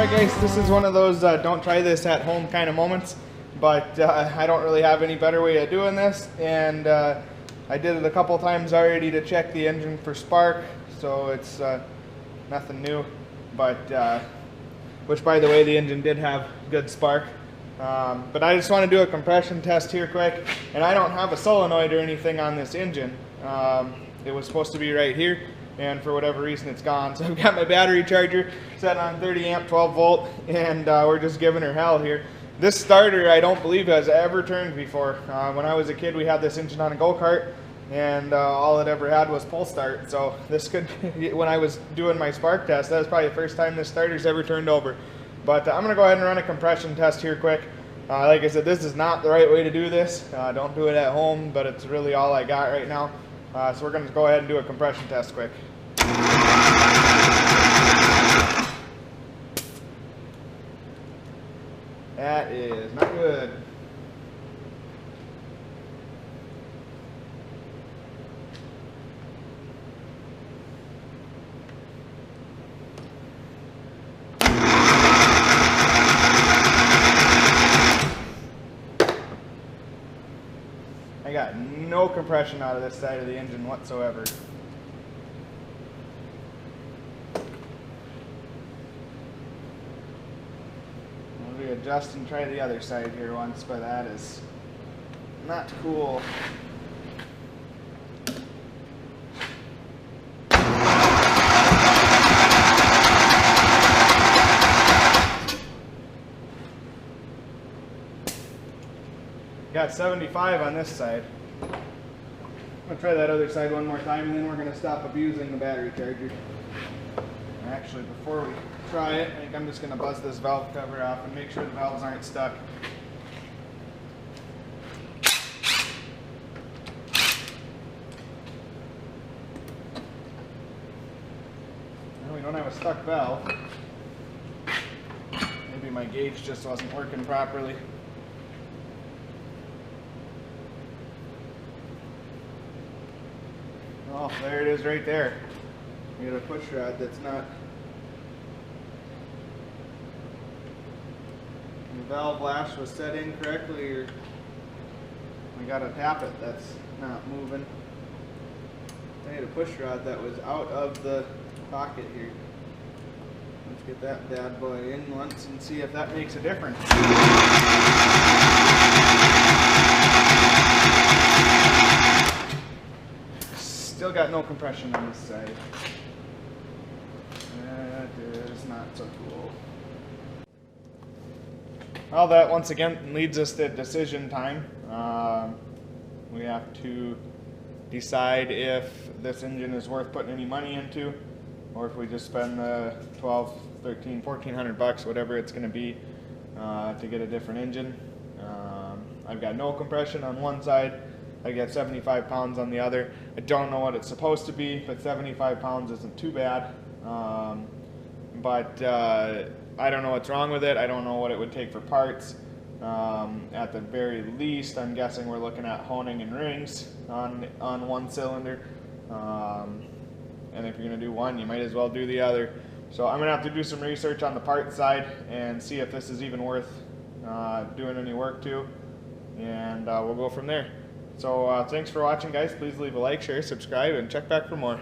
Alright guys, this is one of those don't try this at home kind of moments, but I don't really have any better way of doing this, and I did it a couple times already to check the engine for spark, so it's nothing new, but which by the way, the engine did have good spark. But I just want to do a compression test here quick, and I don't have a solenoid or anything on this engine. It was supposed to be right here, and for whatever reason it's gone. So I've got my battery charger set on 30 amp 12 volt, and we're just giving her hell here. This starter I don't believe has ever turned before. When I was a kid we had this engine on a go-kart, and all it ever had was pull start. So this could, when I was doing my spark test, that was probably the first time this starter's ever turned over. But I'm going to go ahead and run a compression test here quick. Like I said, this is not the right way to do this. Don't do it at home, but it's really all I got right now. So we're going to go ahead and do a compression test quick. That is not good. I got no compression out of this side of the engine whatsoever. I'll readjust and try the other side here once, but that is not cool. Got 75 on this side. I'm going to try that other side one more time, and then we're going to stop abusing the battery charger. Actually, before we try it, I think I'm just going to buzz this valve cover off and make sure the valves aren't stuck. No, we don't have a stuck valve. Maybe my gauge just wasn't working properly. Oh, there it is right there. You got a push rod that's not... The valve lash was set incorrectly, or we gotta tap it, that's not moving. I need a push rod that was out of the pocket here. Let's get that bad boy in once and see if that makes a difference. Still got no compression on this side. That is not so cool. Well, that once again leads us to decision time. We have to decide if this engine is worth putting any money into, or if we just spend the 12, 13, 1400 bucks, whatever it's going to be, to get a different engine. I've got no compression on one side. I get 75 pounds on the other. I don't know what it's supposed to be, but 75 pounds isn't too bad. But I don't know what's wrong with it. I don't know what it would take for parts. At the very least, I'm guessing we're looking at honing and rings on one cylinder. And if you're going to do one, you might as well do the other. So I'm going to have to do some research on the parts side and see if this is even worth doing any work to. And we'll go from there. So thanks for watching, guys. Please leave a like, share, subscribe, and check back for more.